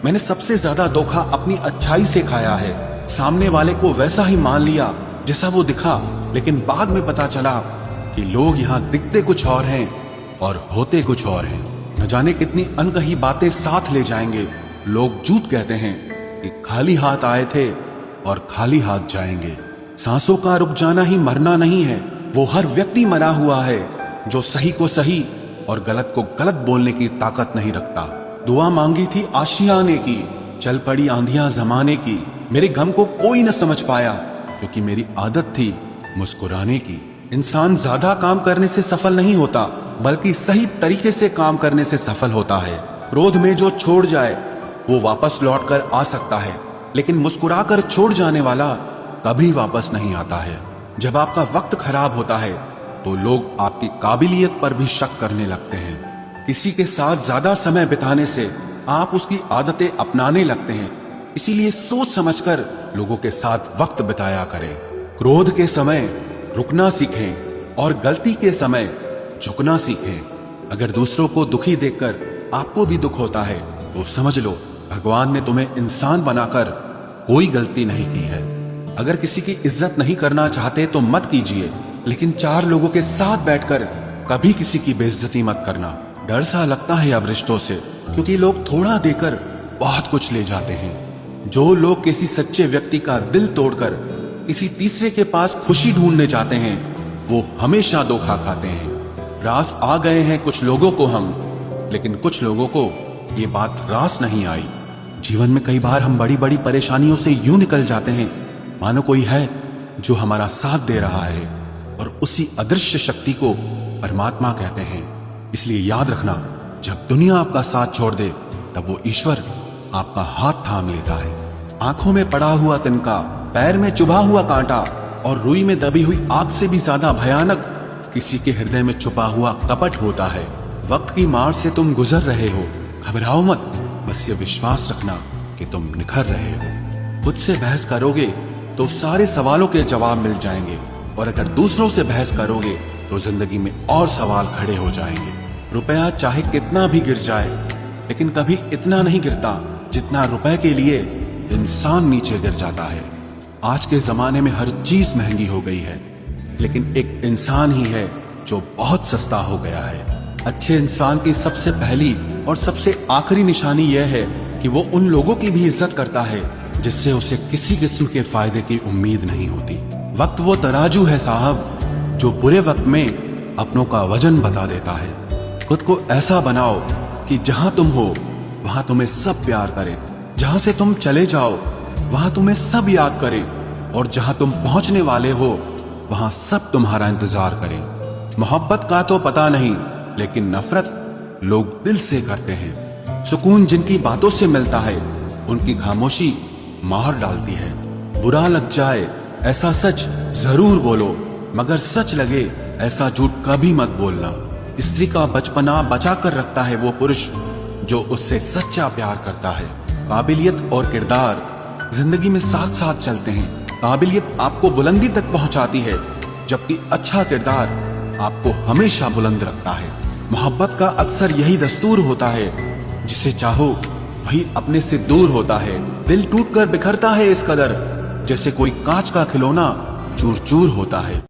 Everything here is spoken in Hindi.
मैंने सबसे ज्यादा धोखा अपनी अच्छाई से खाया है। सामने वाले को वैसा ही मान लिया जैसा वो दिखा, लेकिन बाद में पता चला कि लोग यहाँ दिखते कुछ और हैं और होते कुछ और हैं। न जाने कितनी अनकही बातें साथ ले जाएंगे। लोग झूठ कहते हैं कि खाली हाथ आए थे और खाली हाथ जाएंगे। सांसों का रुक जाना ही मरना नहीं है, वो हर व्यक्ति मरा हुआ है जो सही को सही और गलत को गलत बोलने की ताकत नहीं रखता। दुआ मांगी थी आशियाने की, चल पड़ी आंधियां जमाने की। मेरे गम को कोई न समझ पाया क्योंकि मेरी आदत थी मुस्कुराने की। इंसान ज्यादा काम करने से सफल नहीं होता, बल्कि सही तरीके से काम करने से सफल होता है। क्रोध में जो छोड़ जाए वो वापस लौट कर आ सकता है, लेकिन मुस्कुराकर छोड़ जाने वाला कभी वापस नहीं आता है। जब आपका वक्त खराब होता है तो लोग आपकी काबिलियत पर भी शक करने लगते हैं। किसी के साथ ज्यादा समय बिताने से आप उसकी आदतें अपनाने लगते हैं। इसीलिए सोच समझकर लोगों के साथ वक्त बिताया करें। क्रोध के समय रुकना सीखें और गलती के समय झुकना सीखें। अगर दूसरों को दुखी देखकर आपको भी दुख होता है तो समझ लो भगवान ने तुम्हें इंसान बनाकर कोई गलती नहीं की है। अगर किसी की इज्जत नहीं करना चाहते तो मत कीजिए, लेकिन चार लोगों के साथ बैठकर कभी किसी की बेइज्जती मत करना। डर सा लगता है अब रिश्तों से, क्योंकि लोग थोड़ा देकर बहुत कुछ ले जाते हैं। जो लोग किसी सच्चे व्यक्ति का दिल तोड़कर किसी तीसरे के पास खुशी ढूंढने जाते हैं वो हमेशा धोखा खाते हैं। रास आ गए हैं कुछ लोगों को हम, लेकिन कुछ लोगों को ये बात रास नहीं आई। जीवन में कई बार हम बड़ी बड़ी परेशानियों से यूं निकल जाते हैं मानो कोई है जो हमारा साथ दे रहा है, और उसी अदृश्य शक्ति को परमात्मा कहते हैं। इसलिए याद रखना, जब दुनिया आपका साथ छोड़ दे तब वो ईश्वर आपका हाथ थाम लेता है। आंखों में पड़ा हुआ तिनका, पैर में चुभा हुआ कांटा और रुई में दबी हुई आग से भी ज्यादा भयानक किसी के हृदय में छुपा हुआ कपट होता है। वक्त की मार से तुम गुजर रहे हो, घबराओ मत, बस ये विश्वास रखना कि तुम निखर रहे हो। खुद से बहस करोगे तो सारे सवालों के जवाब मिल जाएंगे, और अगर दूसरों से बहस करोगे तो जिंदगी में और सवाल खड़े हो जाएंगे। रुपया चाहे कितना भी गिर जाए, लेकिन कभी इतना नहीं गिरता जितना रुपए के लिए इंसान नीचे गिर जाता है। आज के जमाने में हर चीज महंगी हो गई है, लेकिन एक इंसान ही है जो बहुत सस्ता हो गया है। अच्छे इंसान की सबसे पहली और सबसे आखिरी निशानी यह है कि वो उन लोगों की भी इज्जत करता है जिससे उसे किसी किस्म के फायदे की उम्मीद नहीं होती। वक्त वो तराजू है साहब जो बुरे वक्त में अपनों का वजन बता देता है। खुद को ऐसा बनाओ कि जहां तुम हो वहां तुम्हें सब प्यार करें, जहां से तुम चले जाओ वहां तुम्हें सब याद करें, और जहां तुम पहुंचने वाले हो वहां सब तुम्हारा इंतजार करें। मोहब्बत का तो पता नहीं, लेकिन नफरत लोग दिल से करते हैं। सुकून जिनकी बातों से मिलता है उनकी खामोशी मार डालती है। बुरा लग जाए ऐसा सच जरूर बोलो, मगर सच लगे ऐसा झूठ कभी मत बोलना। स्त्री का बचपना बचा कर रखता है वो पुरुष जो उससे सच्चा प्यार करता है। काबिलियत और किरदार जिंदगी में साथ साथ चलते हैं। काबिलियत आपको बुलंदी तक पहुंचाती है, जबकि अच्छा किरदार आपको हमेशा बुलंद रखता है। मोहब्बत का अक्सर यही दस्तूर होता है, जिसे चाहो वही अपने से दूर होता है। दिल टूटकर बिखरता है इस कदर, जैसे कोई कांच का खिलौना चूर चूर होता है।